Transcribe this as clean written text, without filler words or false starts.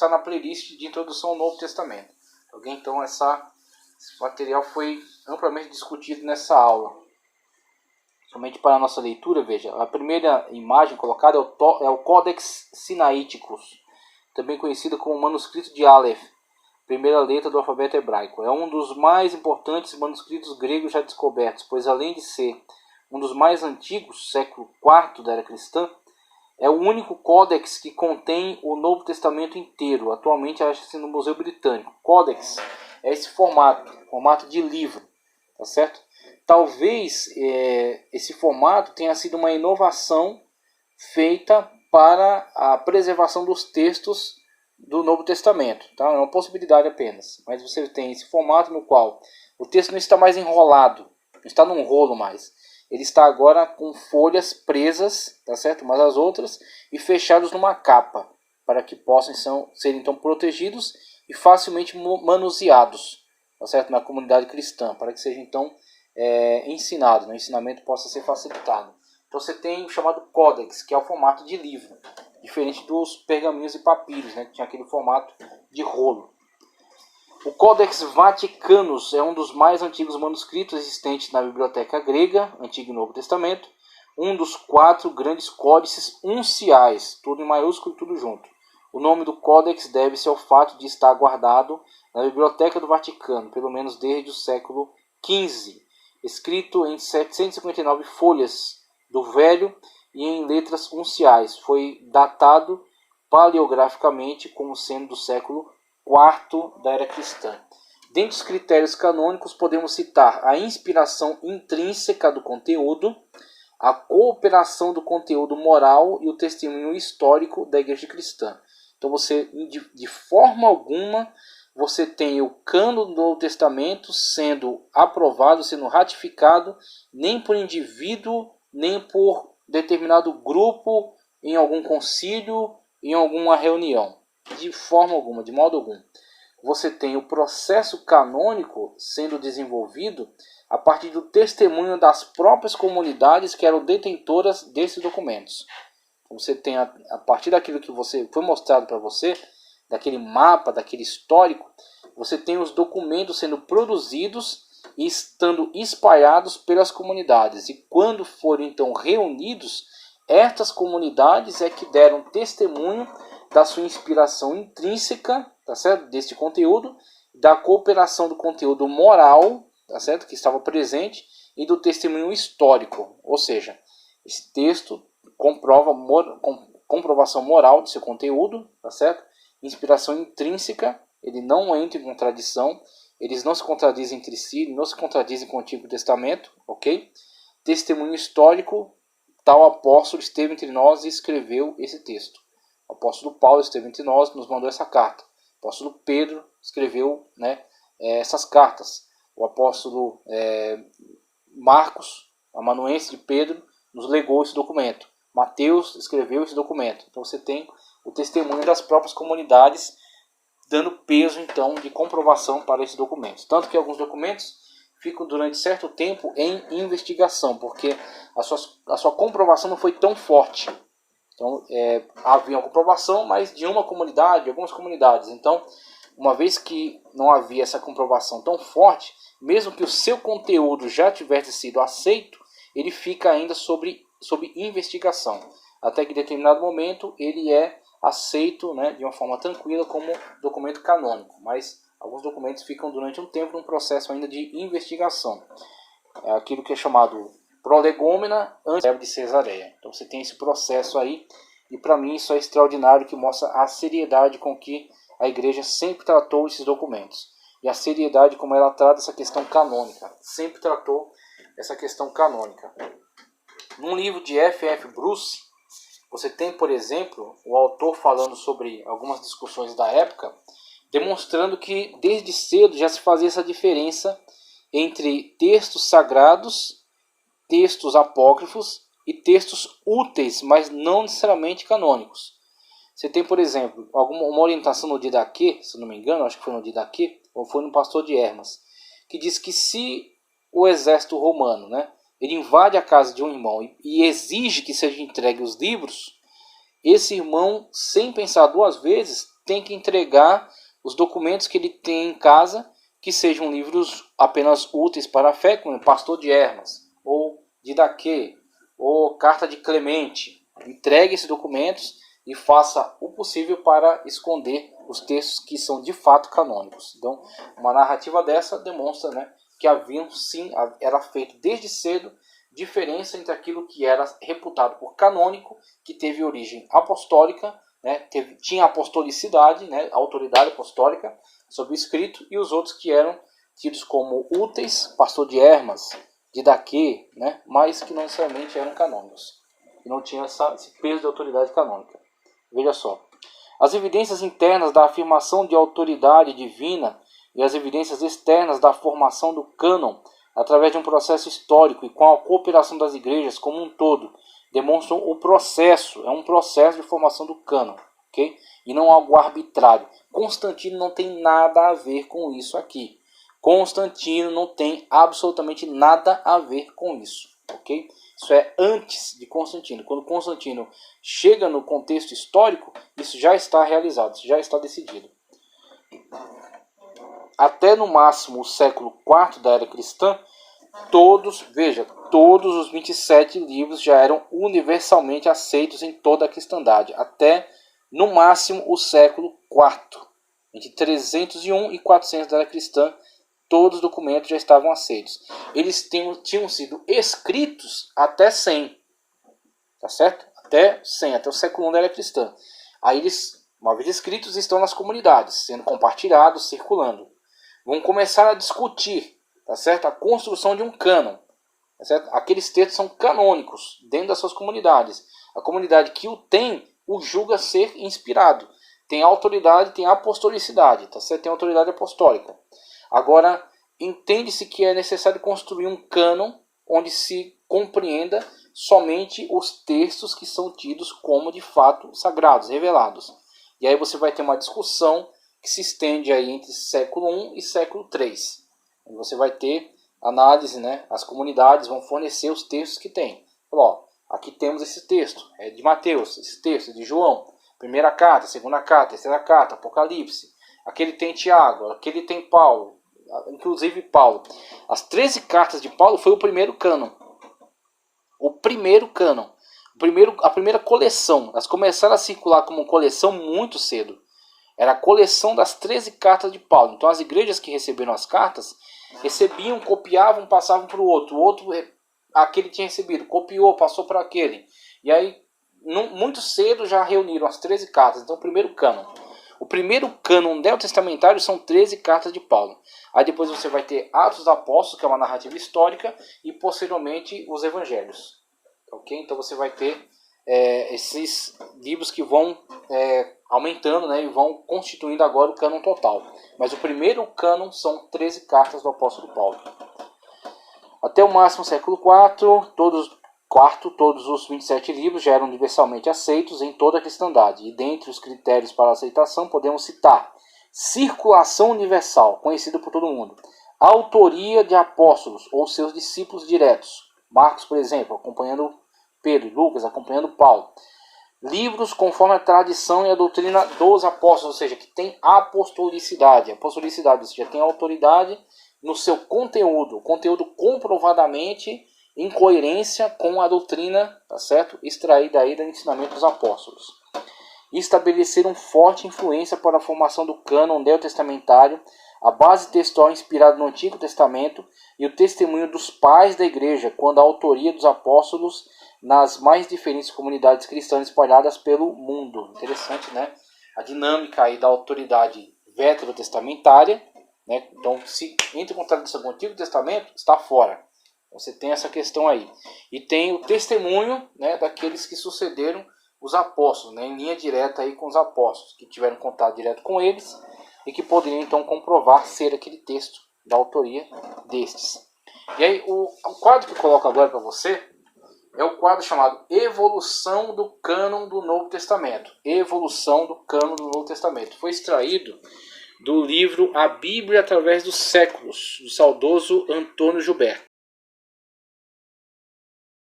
está na playlist de introdução ao Novo Testamento. Ok? Então esse material foi amplamente discutido nessa aula. Somente para a nossa leitura, veja, a primeira imagem colocada é o Codex Sinaiticus, também conhecido como manuscrito de Aleph, primeira letra do alfabeto hebraico. É um dos mais importantes manuscritos gregos já descobertos, pois além de ser um dos mais antigos, século IV da era cristã, é o único códex que contém o Novo Testamento inteiro. Atualmente acha-se no Museu Britânico. Códex é esse formato de livro, tá certo? Talvez esse formato tenha sido uma inovação feita para a preservação dos textos do Novo Testamento. Tá? É uma possibilidade apenas. Mas você tem esse formato no qual o texto não está mais enrolado, não está num rolo mais. Ele está agora com folhas presas, tá certo? Umas às outras, e fechados numa capa, para que possam ser então protegidos e facilmente manuseados, tá certo? Na comunidade cristã, para que seja então ensinado, o ensinamento possa ser facilitado. Então você tem o chamado Codex, que é o formato de livro, diferente dos pergaminhos e papiros, né, que tinha aquele formato de rolo. O Codex Vaticanus é um dos mais antigos manuscritos existentes na biblioteca grega, Antigo e Novo Testamento, um dos 4 grandes códices unciais, tudo em maiúsculo e tudo junto. O nome do Codex deve-se ao fato de estar guardado na biblioteca do Vaticano, pelo menos desde o século XV, escrito em 759 folhas do Velho e em letras unciais. Foi datado paleograficamente como sendo do século IV da era cristã. Dentre os critérios canônicos podemos citar a inspiração intrínseca do conteúdo, a cooperação do conteúdo moral e o testemunho histórico da igreja cristã. Então você, de forma alguma, você tem o cânon do Novo Testamento sendo aprovado, sendo ratificado, nem por indivíduo, nem por determinado grupo, em algum concílio, em alguma reunião. De forma alguma, de modo algum. Você tem o processo canônico sendo desenvolvido a partir do testemunho das próprias comunidades que eram detentoras desses documentos. Então você tem, a partir daquilo que foi mostrado para você, daquele mapa, daquele histórico, você tem os documentos sendo produzidos e estando espalhados pelas comunidades. E quando forem então reunidos, estas comunidades é que deram testemunho da sua inspiração intrínseca, tá certo? Deste conteúdo, da cooperação do conteúdo moral, tá certo? Que estava presente, e do testemunho histórico. Ou seja, esse texto comprova comprovação moral do seu conteúdo, tá certo? Inspiração intrínseca, ele não entra em contradição, eles não se contradizem entre si, não se contradizem com o Antigo Testamento, ok? Testemunho histórico, tal apóstolo esteve entre nós e escreveu esse texto. O apóstolo Paulo esteve entre nós, nos mandou essa carta. O apóstolo Pedro escreveu, né, essas cartas. O apóstolo Marcos, amanuense de Pedro, nos legou esse documento. Mateus escreveu esse documento. Então você tem o testemunho das próprias comunidades dando peso então de comprovação para esses documentos. Tanto que alguns documentos ficam durante certo tempo em investigação, porque a sua comprovação não foi tão forte. Então havia uma comprovação, mas de uma comunidade, de algumas comunidades. Então, uma vez que não havia essa comprovação tão forte, mesmo que o seu conteúdo já tivesse sido aceito, ele fica ainda sob investigação. Até que em determinado momento ele é aceito, né, de uma forma tranquila como documento canônico. Mas alguns documentos ficam durante um tempo num processo ainda de investigação. É aquilo que é chamado prolegômena antes de Cesareia. Então você tem esse processo aí, e para mim isso é extraordinário, que mostra a seriedade com que a igreja sempre tratou esses documentos. E a seriedade como ela trata essa questão canônica. Sempre tratou essa questão canônica. Num livro de F.F. Bruce, você tem, por exemplo, o autor falando sobre algumas discussões da época, demonstrando que desde cedo já se fazia essa diferença entre textos sagrados, textos apócrifos e textos úteis, mas não necessariamente canônicos. Você tem, por exemplo, uma orientação no Didaquê, se não me engano, acho que foi no Didaquê, ou foi no Pastor de Hermas, que diz que se o exército romano, né, ele invade a casa de um irmão e exige que sejam entregues os livros, esse irmão, sem pensar duas vezes, tem que entregar os documentos que ele tem em casa, que sejam livros apenas úteis para a fé, como Pastor de Hermas, ou Didaquê, ou Carta de Clemente. Entregue esses documentos e faça o possível para esconder os textos que são de fato canônicos. Então, uma narrativa dessa demonstra, né, que havia sim, era feito desde cedo diferença entre aquilo que era reputado por canônico, que teve origem apostólica, né, tinha apostolicidade, né, autoridade apostólica sobre o escrito, e os outros que eram tidos como úteis, Pastor de Hermas, Didaquê, né, mas que não necessariamente eram canônicos, e não tinham esse peso de autoridade canônica. Veja só, as evidências internas da afirmação de autoridade divina e as evidências externas da formação do cânon, através de um processo histórico e com a cooperação das igrejas como um todo, demonstram o processo, é um processo de formação do cânon, ok? E não algo arbitrário. Constantino não tem nada a ver com isso aqui. Constantino não tem absolutamente nada a ver com isso, ok? Isso é antes de Constantino. Quando Constantino chega no contexto histórico, isso já está realizado, isso já está decidido. Até no máximo o século IV da era cristã, todos os 27 livros já eram universalmente aceitos em toda a cristandade. Até no máximo o século IV. Entre 301 e 400 da era cristã, todos os documentos já estavam aceitos. Eles tinham sido escritos até 100. Tá certo? Até 100, até o século I da era cristã. Aí eles, uma vez escritos, estão nas comunidades, sendo compartilhados, circulando. Vão começar a discutir, tá certo? A construção de um cânon. Tá certo? Aqueles textos são canônicos dentro das suas comunidades. A comunidade que o tem, o julga ser inspirado. Tem autoridade, tem apostolicidade, tá certo? Tem autoridade apostólica. Agora, entende-se que é necessário construir um cânon onde se compreenda somente os textos que são tidos como de fato sagrados, revelados. E aí você vai ter uma discussão que se estende aí entre século I e século III. Você vai ter análise, né? As comunidades vão fornecer os textos que tem. Ó, aqui temos esse texto, é de Mateus, esse texto é de João, primeira carta, segunda carta, terceira carta, Apocalipse. Aquele tem Tiago, aquele tem Paulo, inclusive Paulo. As 13 cartas de Paulo foi o primeiro cânon. O primeiro cânon. A primeira coleção. Elas começaram a circular como coleção muito cedo. Era a coleção das 13 cartas de Paulo. Então as igrejas que receberam as cartas, recebiam, copiavam, passavam para o outro. O outro, aquele tinha recebido, copiou, passou para aquele. E aí, muito cedo já reuniram as 13 cartas. Então o primeiro cânon. O primeiro cânon neotestamentário são 13 cartas de Paulo. Aí depois você vai ter Atos dos Apóstolos, que é uma narrativa histórica, e posteriormente os Evangelhos. Ok? Então você vai ter esses livros que vão aumentando, né, e vão constituindo agora o cânon total. Mas o primeiro cânon são 13 cartas do apóstolo Paulo. Até o máximo século IV, todos os 27 livros já eram universalmente aceitos em toda a cristandade. E dentre os critérios para aceitação podemos citar circulação universal, conhecido por todo mundo. Autoria de apóstolos ou seus discípulos diretos. Marcos, por exemplo, acompanhando Pedro, e Lucas acompanhando Paulo. Livros conforme a tradição e a doutrina dos apóstolos, ou seja, que tem apostolicidade. Apostolicidade, ou seja, tem autoridade no seu conteúdo. O conteúdo comprovadamente em coerência com a doutrina, tá certo? Extraída aí do ensinamento dos apóstolos. E estabeleceram forte influência para a formação do cânon neotestamentário, a base textual inspirada no Antigo Testamento e o testemunho dos pais da igreja quando a autoria dos apóstolos nas mais diferentes comunidades cristãs espalhadas pelo mundo. Interessante, né? A dinâmica aí da autoridade veterotestamentária, né? Então, se entra em contradição com o Antigo Testamento, está fora. Você tem essa questão aí. E tem o testemunho, né, daqueles que sucederam os apóstolos, né, em linha direta aí com os apóstolos, que tiveram contato direto com eles e que poderiam então comprovar ser aquele texto da autoria destes. E aí o quadro que eu coloco agora para você é o quadro chamado Evolução do Cânon do Novo Testamento. Evolução do Cânon do Novo Testamento. Foi extraído do livro A Bíblia através dos séculos, do saudoso Antônio Gilberto.